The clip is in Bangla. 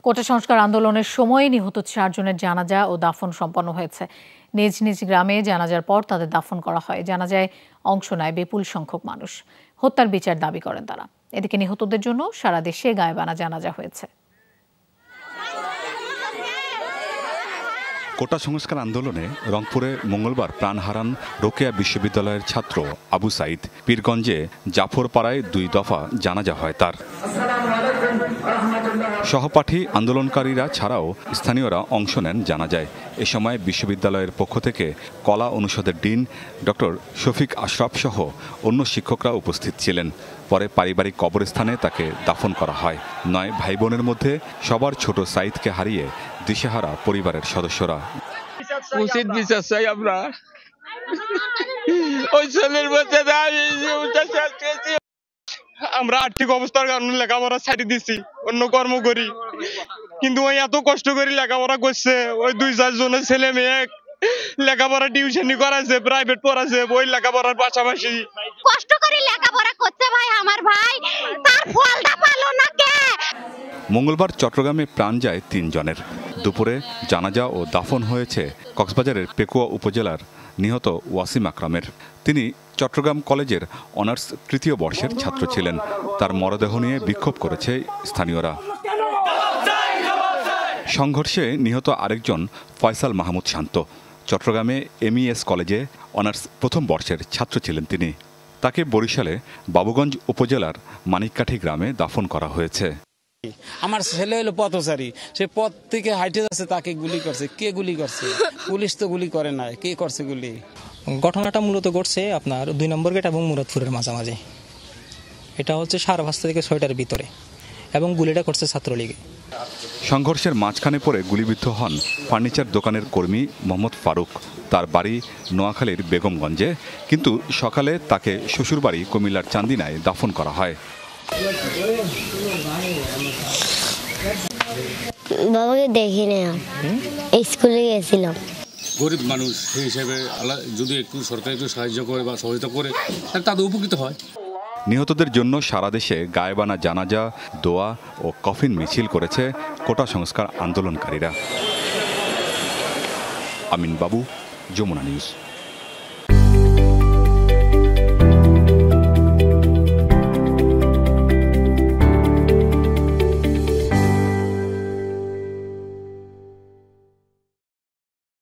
কোটা সংস্কার আন্দোলনের সময় নিহত 4 জনের জানাজা ও দাফন সম্পন্ন হয়েছে। নিজ নিজ গ্রামে জানাজার পর তাদের দাফন করা হয়। জানাজায় অংশ নেয় বিপুল সংখ্যক মানুষ। হত্যার বিচার দাবি করেন তারা। এদিকে নিহতদের জন্য সারা দেশে গায়েবানা জানাজা হয়েছে। কোটা সংস্কার আন্দোলনে রংপুরে মঙ্গলবার প্রাণ হারান রোকেয়া বিশ্ববিদ্যালয়ের ছাত্র আবু সাইদ। পীরগঞ্জে জাফরপাড়ায় 2 দফা জানাজা হয় তার। সহপাঠী আন্দোলনকারীরা ছাড়াও স্থানীয়রা অংশ নেন জানাজায়। এ সময় বিশ্ববিদ্যালয়ের পক্ষ থেকে কলা অনুষদের ডিন ডক্টর শফিক আশরাফ সহ অন্য শিক্ষকরা উপস্থিত ছিলেন। পরে পারিবারিক কবরস্থানে তাকে দাফন করা হয়। 9 ভাই বোনের মধ্যে সবার ছোট সাইদকে হারিয়ে দিশেহারা পরিবারের সদস্যরা। উচিত বিচার চাই আমরা। ওই ছেলের আমরা আর্থিক অবস্থার কারণে লেখাপড়া ছাড়ি দিছি, অন্য কর্ম করি, কিন্তু ওই এত কষ্ট করে লেখাপড়া করছে। ওই 2-4 জনের ছেলে মেয়ে লেখাপড়া টিউশনি করাছে, প্রাইভেট পড়াছে, ওই লেখাপড়ার পাশাপাশি কষ্ট করে লেখাপড়া করছে ভাই আমার ভাই, তার ফলটা পেলো না কে? মঙ্গলবার চট্টগ্রামে প্রাণ যায় 3 জনের। দুপুরে জানাজা ও দাফন হয়েছে কক্সবাজারের পেকুয়া উপজেলার নিহত ওয়াসিম আকরামের। তিনি চট্টগ্রাম কলেজের অনার্স 3য় বর্ষের ছাত্র ছিলেন। তার মরদেহ নিয়ে বিক্ষোভ করেছে স্থানীয়রা। সংঘর্ষে নিহত আরেকজন ফয়সাল মাহমুদ শান্ত। চট্টগ্রামে MES কলেজে অনার্স 1ম বর্ষের ছাত্র ছিলেন তিনি। তাকে বরিশালে বাবুগঞ্জ উপজেলার মানিককাঠি গ্রামে দাফন করা হয়েছে। আমার ছেলে হলো পথচারী, সে পথ থেকে হাইটে যাচ্ছে, তাকে গুলি করছে। কে গুলি করছে? পুলিশ তো গুলি করে না, কে করছে গুলি? ঘটনাটা মূলত ঘটছে আপনার 2 নম্বর গেট এবং মুরাদপুরের মাঝামাঝি। এটা হচ্ছে 5:30 থেকে 6টার ভিতরে, এবং গুলিটা করছে ছাত্রলীগে। সংঘর্ষের মাঝখানে পড়ে গুলিবিদ্ধ হন ফার্নিচার দোকানের কর্মী মোহাম্মদ ফারুক। তার বাড়ি নোয়াখালীর বেগমগঞ্জে, কিন্তু সকালে তাকে শ্বশুরবাড়ি কুমিল্লার চান্দিনায় দাফন করা হয়। বাবাকে দেখিনি, স্কুলে গেছিলাম। গরিব মানুষ সেই হিসেবে যদি একটু সরকার একটু সাহায্য করে বা সহায়তা করে তাদের উপকৃত হয়। নিহতদের জন্য সারা দেশে গায়েবানা জানাজা, দোয়া ও কফিন মিছিল করেছে কোটা সংস্কার আন্দোলনকারীরা। আমিন বাবু, যমুনা নিউজ।